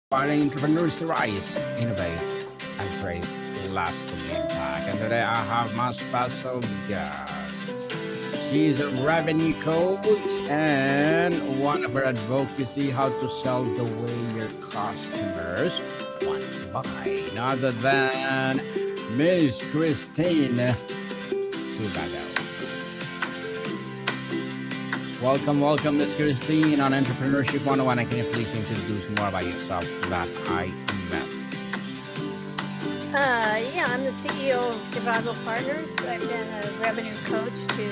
inspiring entrepreneurs to rise, innovate, and create lasting impact. And today I have my special guest. She's a revenue coach and one of her advocacy how to sell the way your customers want to buy. None other than Miss Kristin Zhivago. Welcome, Miss Christine on Entrepreneurship 101. And can you please introduce more about yourself that I missed? Yeah, I'm the CEO of Zhivago Partners. I've been a revenue coach to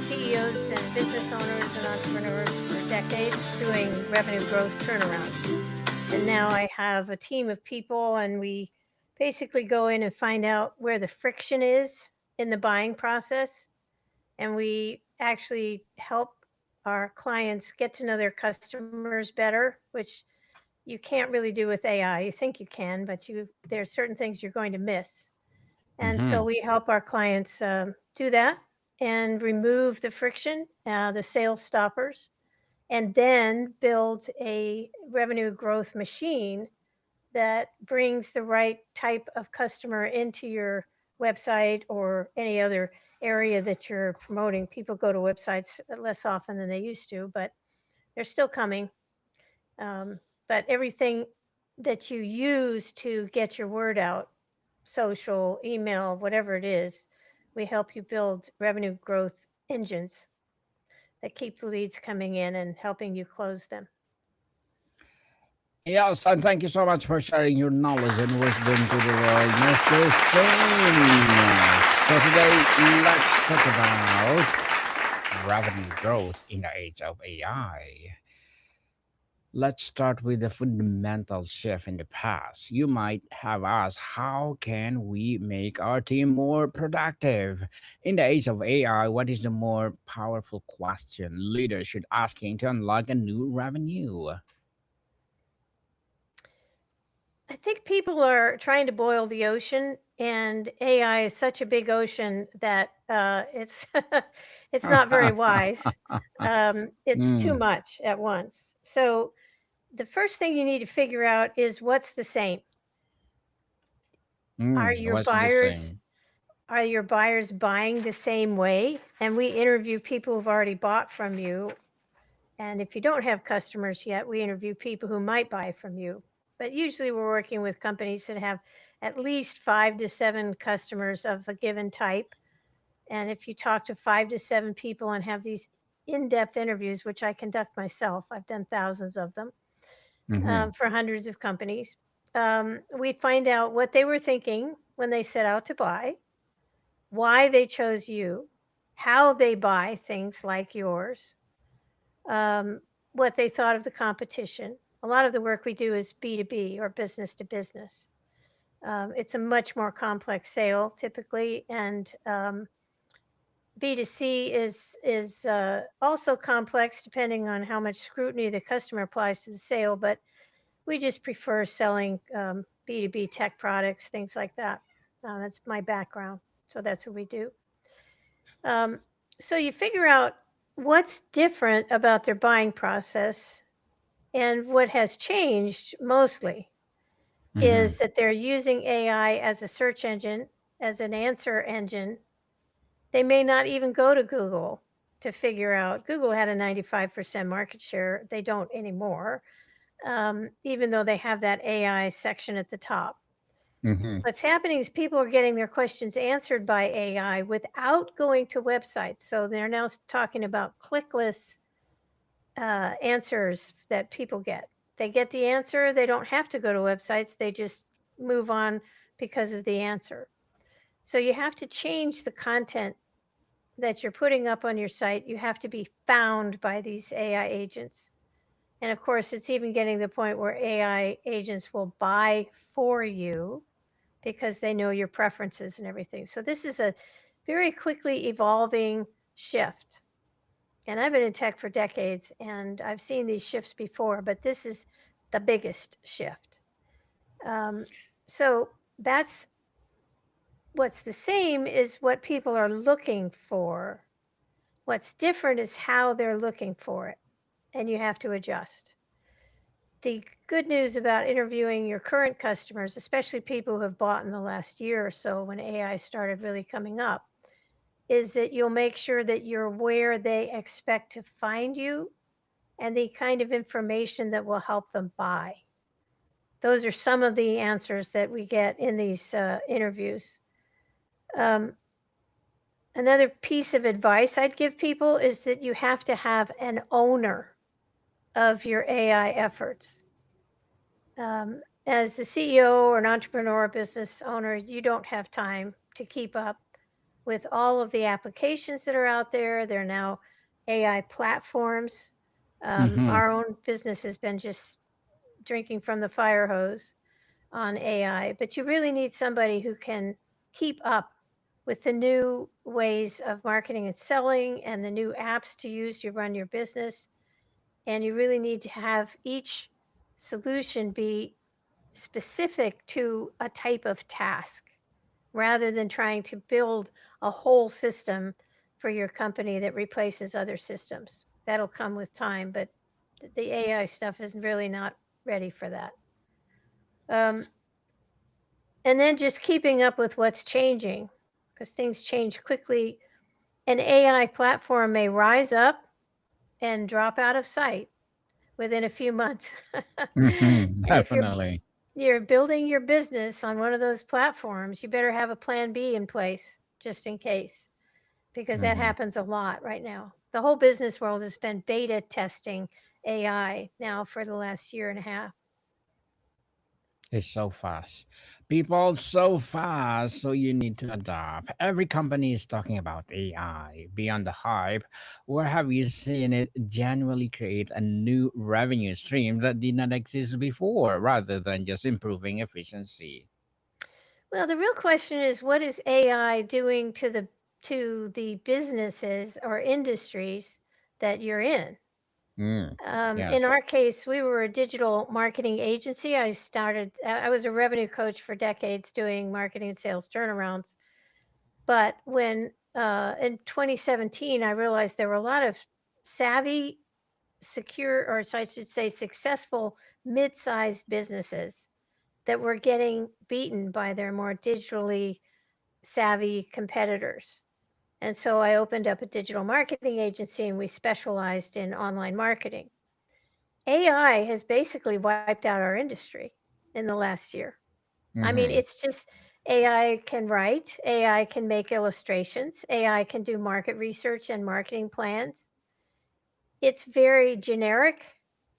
CEOs and business owners and entrepreneurs for decades doing revenue growth turnaround. And now I have a team of people, and we basically go in and find out where the friction is in the buying process. And we actually help our clients get to know their customers better, which you can't really do with AI. You think you can, but there's certain things you're going to miss. And so Mm-hmm. we help our clients do that and remove the friction, the sales stoppers, and then build a revenue growth machine that brings the right type of customer into your website or any other area that you're promoting. People go to websites less often than they used to, but they're still coming. But everything that you use to get your word out, social, email, whatever it is, we help you build revenue growth engines that keep the leads coming in and helping you close them. Yes, and thank you so much for sharing your knowledge and wisdom to the world, Miss Christine. So today, let's talk about revenue growth in the age of AI. Let's start with the fundamental shift in the past. You might have asked, how can we make our team more productive? In the age of AI, what is the more powerful question leaders should asking to unlock a new revenue? I think people are trying to boil the ocean, and AI is such a big ocean that it's it's not very wise. It's too Mm, much at once. So the first thing you need to figure out is what's the same. Are your what's the buyers same? are your buyers buying the same way? And we interview people who've already bought from you. And if you don't have customers yet, we interview people who might buy from you. But usually we're working with companies that have at least 5 to 7 customers of a given type. And if you talk to 5 to 7 people and have these in depth interviews, which I conduct myself, I've done thousands of them Mm-hmm. for hundreds of companies, we find out what they were thinking when they set out to buy, why they chose you, how they buy things like yours, um, what they thought of the competition. A lot of the work we do is B2B or business to business. It's a much more complex sale typically, and B2C is also complex depending on how much scrutiny the customer applies to the sale. But we just prefer selling B2B tech products, things like that. That's my background, so that's what we do. Um, so you figure out what's different about their buying process. And what has changed mostly Mm-hmm. is that they're using AI as a search engine, as an answer engine. They may not even go to Google to figure out. Google had a 95% market share. They don't anymore, even though they have that AI section at the top. Mm-hmm. What's happening is people are getting their questions answered by AI without going to websites. So they're now talking about clickless answers that people get. They get the answer. They don't have to go to websites. They just move on because of the answer. So you have to change the content that you're putting up on your site. You have to be found by these AI agents. And of course, it's even getting to the point where AI agents will buy for you because they know your preferences and everything. So this is a very quickly evolving shift. And I've been in tech for decades and I've seen these shifts before, but this is the biggest shift. Um, so that's what's the same is what people are looking for. What's different is how they're looking for it, and you have to adjust. the good news about interviewing your current customers, especially people who have bought in the last year or so when AI started really coming up, is that you'll make sure that you're where they expect to find you and the kind of information that will help them buy. Those are some of the answers that we get in these interviews. Um, Another piece of advice I'd give people is that you have to have an owner of your AI efforts. As the CEO or an entrepreneur business owner, you don't have time to keep up with all of the applications that are out there. There are now AI platforms. Mm-hmm. Our own business has been just drinking from the fire hose on AI, but you really need somebody who can keep up with the new ways of marketing and selling and the new apps to use to run your business. And you really need to have each solution be specific to a type of task rather than trying to build a whole system for your company that replaces other systems. That'll come with time, but the AI stuff is really not ready for that. Um, and then just keeping up with what's changing because things change quickly. An AI platform may rise up and drop out of sight within a few months. Mm-hmm. And if Definitely. you're building your business on one of those platforms, you better have a plan B in place just in case, because that Mm-hmm. happens a lot right now. The whole business world has been beta testing AI now for the last year and a half. It's so fast. People so fast, so you need to adapt. Every company is talking about AI. Beyond the hype, where have you seen it genuinely create a new revenue stream that did not exist before, rather than just improving efficiency? Well, the real question is what is AI doing to the businesses or industries that you're in? Mm, In yes. our case, we were a digital marketing agency. I was a revenue coach for decades doing marketing and sales turnarounds. But when in 2017, I realized there were a lot of savvy, secure, or so I should say, successful mid sized businesses that were getting beaten by their more digitally savvy competitors. And so I opened up a digital marketing agency and we specialized in online marketing. AI has basically wiped out our industry in the last year. I mean, Mm-hmm. it's just AI can write, AI can make illustrations, AI can do market research and marketing plans. It's very generic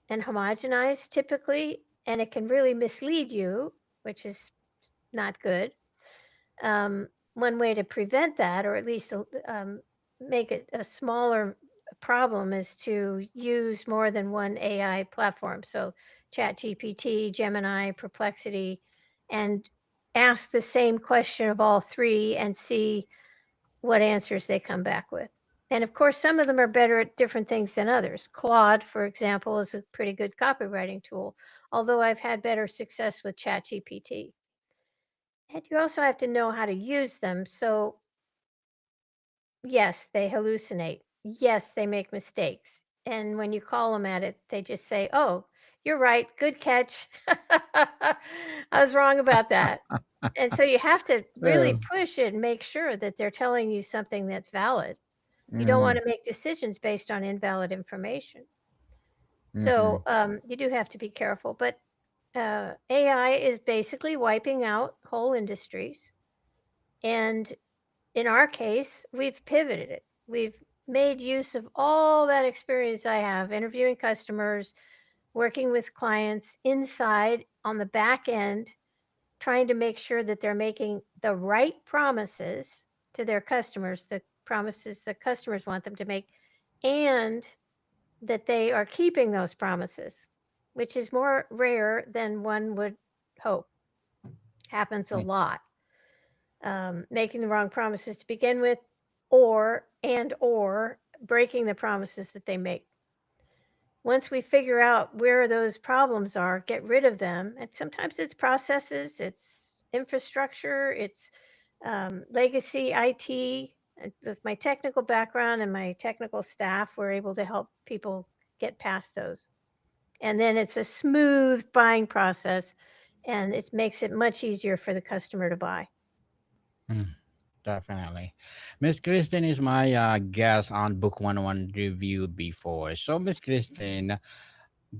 and homogenized typically, and it can really mislead you, which is not good. One way to prevent that, or at least make it a smaller problem, is to use more than one AI platform. So, ChatGPT, Gemini, Perplexity, and ask the same question of all three and see what answers they come back with. And of course, some of them are better at different things than others. Claude, for example, is a pretty good copywriting tool, although I've had better success with ChatGPT. And you also have to know how to use them. So, yes, they hallucinate. Yes, they make mistakes. And when you call them at it, they just say, "Oh, you're right. Good catch. I was wrong about that." And so you have to really True. push it and make sure that they're telling you something that's valid. You don't Mm-hmm. want to make decisions based on invalid information. Mm-hmm. So you do have to be careful. But AI is basically wiping out whole industries. And in our case, we've pivoted it. We've made use of all that experience I have interviewing customers, working with clients inside on the back end, trying to make sure that they're making the right promises to their customers, the promises that customers want them to make, and that they are keeping those promises, which is more rare than one would hope. Happens a lot. Making the wrong promises to begin with, or breaking the promises that they make. Once we figure out where those problems are, get rid of them. And sometimes it's processes, it's infrastructure, it's legacy IT. And with my technical background and my technical staff, we're able to help people get past those. And then it's a smooth buying process, and it makes it much easier for the customer to buy. Mm, definitely. Miss Kristin is my guest on Book 101 review before. So, Miss Kristin,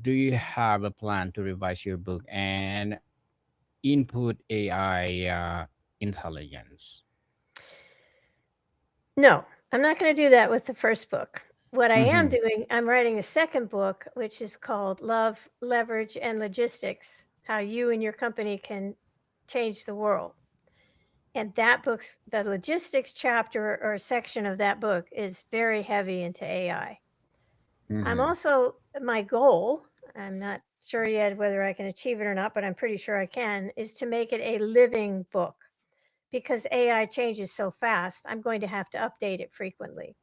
do you have a plan to revise your book and input AI intelligence? No, I'm not going to do that with the first book. What I am Mm-hmm. doing, I'm writing a second book, which is called Love, Leverage, and Logistics: How You and Your Company Can Change the World. And that book's the logistics chapter or section of that book is very heavy into AI. I'm Mm-hmm. also, my goal, I'm not sure yet whether I can achieve it or not, but I'm pretty sure I can, is to make it a living book. Because AI changes so fast, I'm going to have to update it frequently.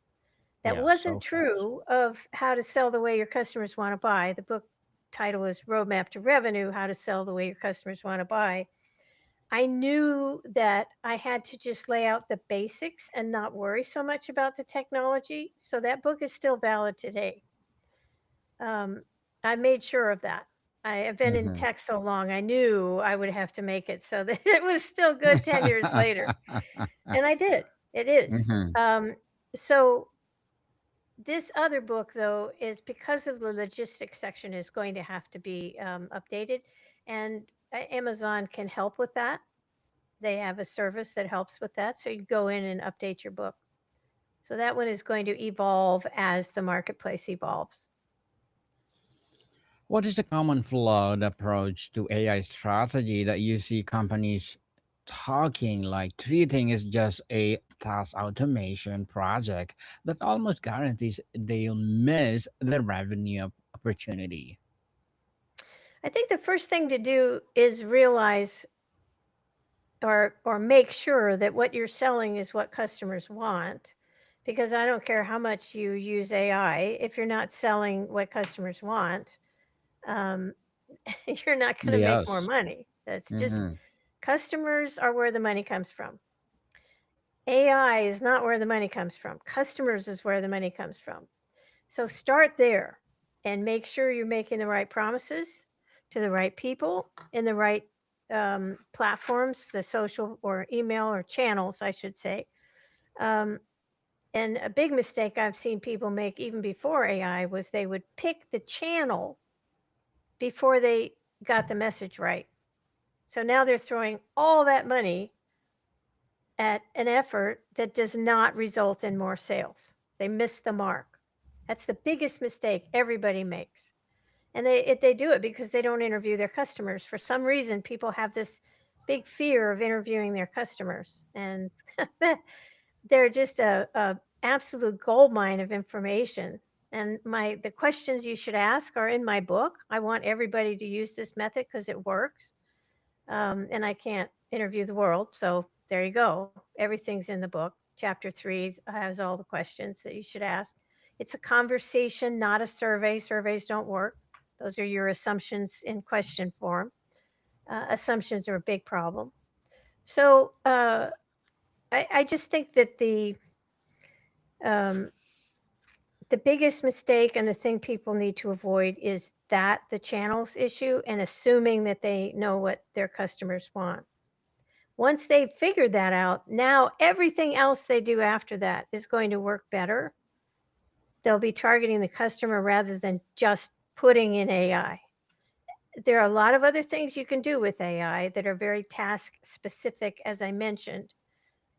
That Yeah, wasn't so fast. true of How to Sell the Way Your Customers Want to Buy. The book title is Roadmap to Revenue: How to Sell the Way Your Customers Want to Buy. I knew that I had to just lay out the basics and not worry so much about the technology. So that book is still valid today. Um, I made sure of that. I have been in Mm-hmm. tech so long, I knew I would have to make it so that it was still good 10 years later. And I did. It is. Mm-hmm. Um, so this other book, though, is because of the logistics section, is going to have to be updated. And Amazon can help with that. They have a service that helps with that. So you go in and update your book. So that one is going to evolve as the marketplace evolves. What is the common flawed approach to AI strategy that you see companies talking like treating is just a task automation project that almost guarantees they'll miss the revenue opportunity? I think the first thing to do is realize or make sure that what you're selling is what customers want. Because I don't care how much you use AI, if you're not selling what customers want, um, you're not going to make more Yes. money. That's just, Mm-hmm. customers are where the money comes from. AI is not where the money comes from. Customers is where the money comes from. So start there and make sure you're making the right promises to the right people in the right platforms, the social or email or channels, I should say. Um, and a big mistake I've seen people make even before AI was they would pick the channel before they got the message right. So now they're throwing all that money at an effort that does not result in more sales. They miss the mark. That's the biggest mistake everybody makes. And they do it because they don't interview their customers. For some reason, people have this big fear of interviewing their customers, and they're just a absolute gold mine of information. And the questions you should ask are in my book. I want everybody to use this method because it works. And I can't interview the world, so there you go. Everything's in the book. Chapter 3 has all the questions that you should ask. It's a conversation, not a survey. Surveys don't work. Those are your assumptions in question form. Assumptions are a big problem. So I just think that um, the biggest mistake and the thing people need to avoid is that the channels issue and assuming that they know what their customers want. Once they've figured that out, now everything else they do after that is going to work better. They'll be targeting the customer rather than just putting in AI. There are a lot of other things you can do with AI that are very task specific, as I mentioned.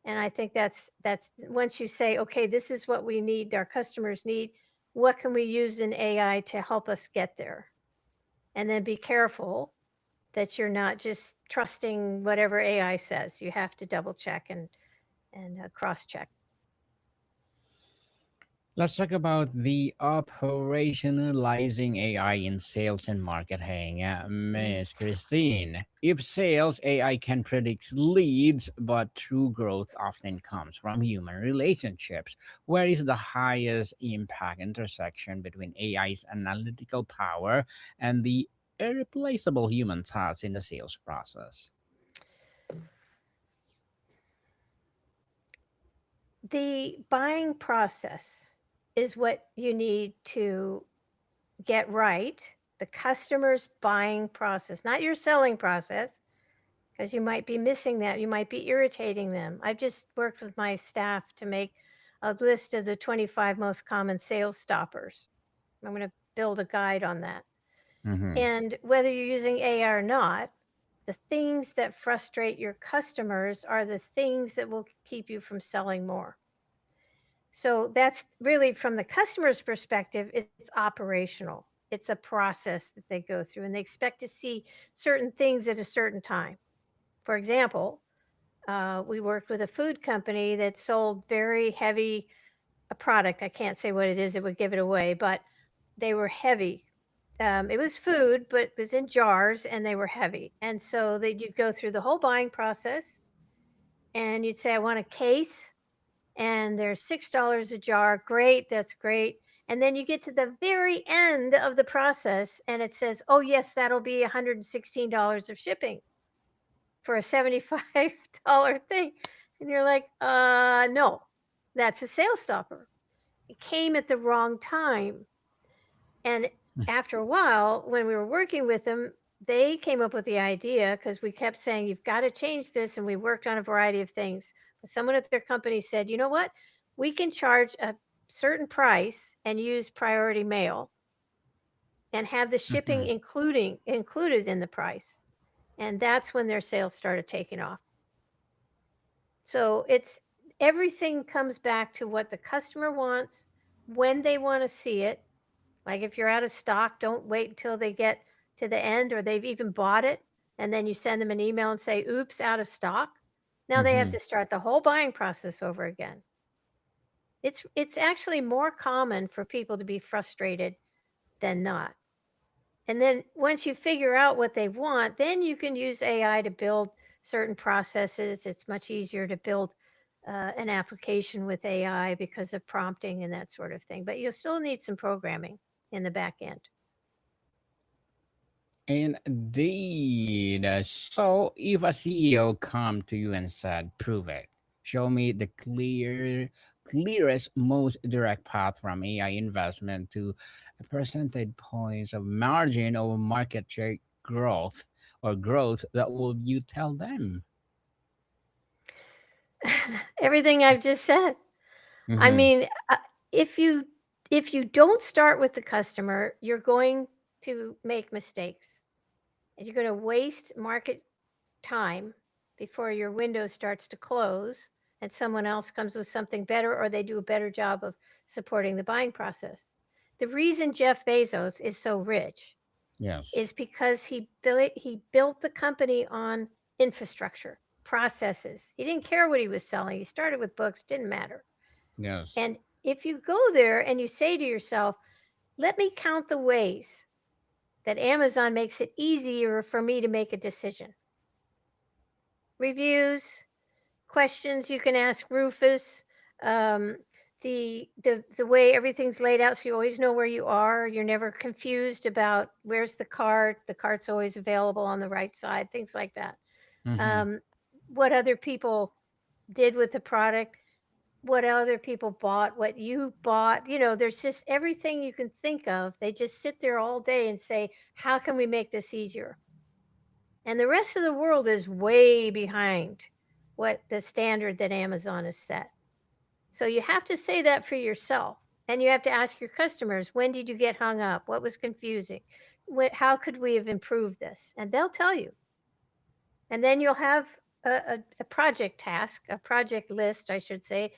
And I think that's once you say, okay, this is what we need, our customers need, what can we use in AI to help us get there? And then be careful that you're not just trusting whatever AI says. You have to double check and cross check. Let's talk about the operationalizing AI in sales and marketing. Mm. Miss Christine, if sales AI can predict leads, but true growth often comes from human relationships, where is the highest impact intersection between AI's analytical power and the irreplaceable human touch in the sales process? The buying process is what you need to get right. the customer's buying process, not your selling process, because you might be missing that. You might be irritating them. I've just worked with my staff to make a list of the 25 most common sales stoppers. I'm going to build a guide on that. Mm-hmm. And whether you're using AI or not, the things that frustrate your customers are the things that will keep you from selling more. So that's really from the customer's perspective, it's operational. It's a process that they go through and they expect to see certain things at a certain time. For example, we worked with a food company that sold very heavy a product. I can't say what it is; it would give it away. But they were heavy. It was food, but it was in jars, and they were heavy. And so you'd go through the whole buying process, and you'd say, "I want a case," and they're $6 a jar. Great, that's great. And then you get to the very end of the process, and it says, "Oh yes, that'll be $116 of shipping for a $75 thing." And you're like, no, that's a sales stopper. It came at the wrong time. And after a while, when we were working with them, they came up with the idea because we kept saying, you've got to change this. And we worked on a variety of things. But someone at their company said, you know what? We can charge a certain price and use priority mail and have the shipping Mm-hmm. included in the price. And that's when their sales started taking off. So it's everything comes back to what the customer wants, when they want to see it. Like if you're out of stock, don't wait until they get to the end or they've even bought it and then you send them an email and say, "Oops, out of stock." Now they have Mm-hmm. to start the whole buying process over again. It's actually more common for people to be frustrated than not. And then once you figure out what they want, then you can use AI to build certain processes. It's much easier to build an application with AI because of prompting and that sort of thing. But you'll still need some programming in the back end. Indeed. So, if a CEO come to you and said, "Prove it. Show me the clearest, most direct path from AI investment to a percentage points of margin or market share growth or growth," that will you tell them? Everything I've just said. I Mm-hmm. mean, if you if you don't start with the customer, you're going to make mistakes. And you're going to waste market time before your window starts to close and someone else comes with something better or they do a better job of supporting the buying process. The reason Jeff Bezos is so rich Yes. is because he built the company on infrastructure, processes. He didn't care what he was selling. He started with books, didn't matter. Yes. And if you go there and you say to yourself, let me count the ways that Amazon makes it easier for me to make a decision. Reviews, questions you can ask Rufus, um, the way everything's laid out, so you always know where you are. You're never confused about where's the cart. The cart's always available on the right side. Things like that. Mm-hmm. Um, what other people did with the product, what other people bought, what you bought. There's just everything you can think of. They just sit there all day and say, how can we make this easier? And the rest of the world is way behind what the standard that Amazon has set. So you have to say that for yourself. And you have to ask your customers, when did you get hung up? What was confusing? How could we have improved this? And they'll tell you. And then you'll have a project task, a project list, I should say,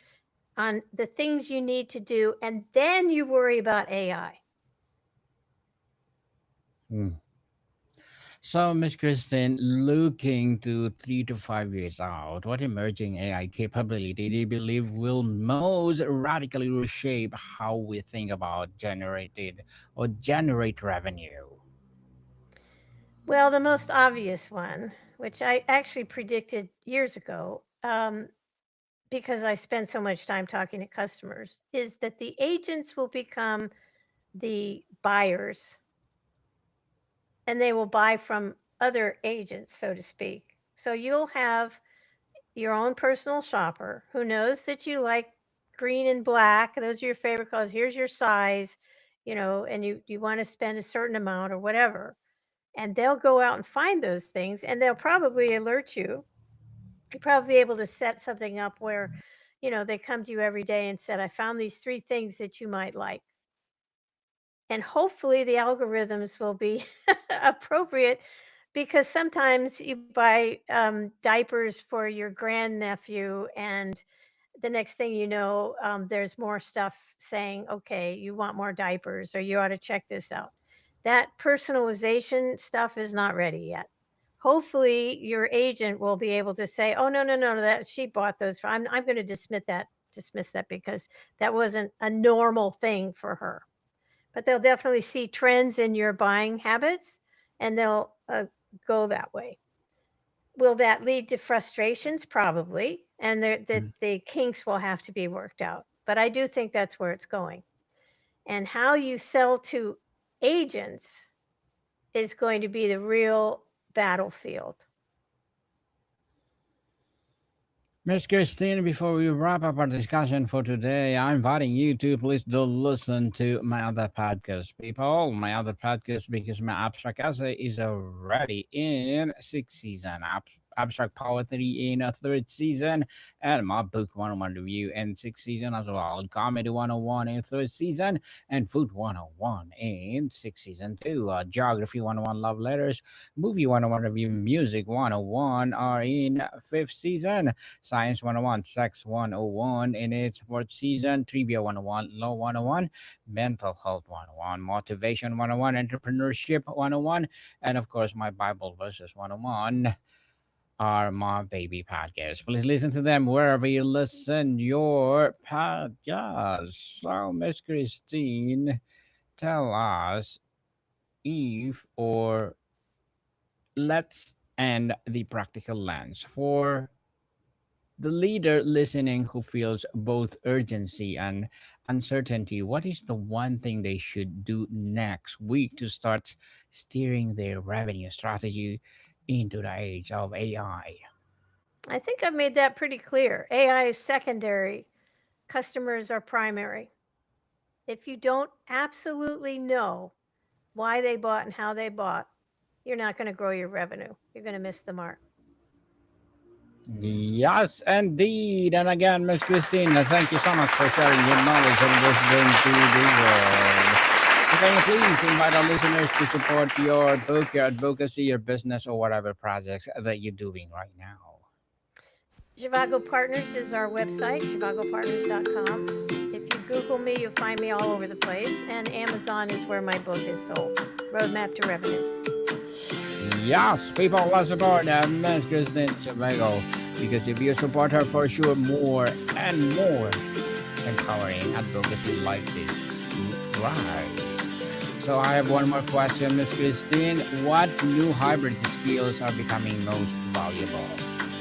on the things you need to do. And then you worry about AI. Mm. So, Miss Kristen, looking to 3 to 5 years out, what emerging AI capability do you believe will most radically reshape how we think about generated or generate revenue? Well, the most obvious one, which I actually predicted years ago, because I spend so much time talking to customers, is that the agents will become the buyers and they will buy from other agents, so to speak. So you'll have your own personal shopper who knows that you like green and black. Those are your favorite colors. Here's your size. and you want to spend a certain amount or whatever. And they'll go out and find those things, and they'll probably alert you. You'll probably be able to set something up where, they come to you every day and said, I found these 3 things that you might like. And hopefully the algorithms will be appropriate, because sometimes you buy diapers for your grandnephew, and the next thing you know, there's more stuff saying, okay, you want more diapers, or you ought to check this out. That personalization stuff is not ready yet. Hopefully your agent will be able to say, oh, no, no, no, that she bought those. I'm going to dismiss that because that wasn't a normal thing for her. But they'll definitely see trends in your buying habits, and they'll go that way. Will that lead to frustrations? Probably. And the kinks will have to be worked out. But I do think that's where it's going. And how you sell to agents is going to be the real battlefield. Miss Kristin, before we wrap up our discussion for today, I'm inviting you to please do listen to my other podcast, people. My other podcast, because my abstract essay is already in 6th season. Abstract poetry in a 3rd season, and my book 101 review in 6th season as well. Comedy 101 in 3rd season, and food 101 in 6th season too. Geography 101 love letters, movie 101 review, music 101 are in 5th season. Science 101, Sex 101 in its 4th season, Trivia 101, Law 101, Mental Health 101, Motivation 101, Entrepreneurship 101, and of course, my Bible Verses 101 are my baby podcasts. Please listen to them wherever you listen your podcast. So, Miss Christine, tell us if or let's end the practical lens for the leader listening who feels both urgency and uncertainty. What is the one thing they should do next week to start steering their revenue strategy into the age of AI? I think I've made that pretty clear. AI is secondary, customers are primary. If you don't absolutely know why they bought and how they bought, you're not going to grow your revenue. You're going to miss the mark. Yes, indeed. And again, Miss Christina, thank you so much for sharing your knowledge and wisdom to the world. Can you please invite our listeners to support your book, your advocacy, your business, or whatever projects that you're doing right now? Zhivago Partners is our website, zhivagopartners.com. If you Google me, you'll find me all over the place. And Amazon is where my book is sold, Roadmap to Revenue. Yes, people, let's support Miss Kristin Zhivago, because if you support her, for sure, more and more empowering advocacy like this. Right. So I have one more question, Miss Christine. What new hybrid skills are becoming most valuable?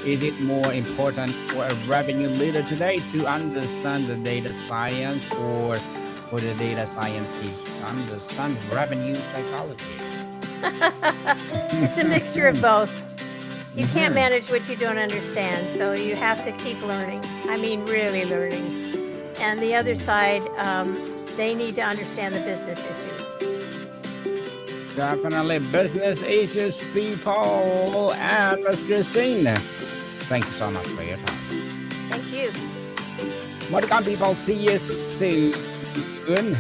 Is it more important for a revenue leader today to understand the data science, or for the data scientist to understand revenue psychology? It's a mixture of both. You can't manage what you don't understand, so you have to keep learning. I mean, really learning. And the other side, they need to understand the business issues. Definitely business issues, people. And Miss Christine, thank you so much for your time. Thank you. Welcome, people. See you soon.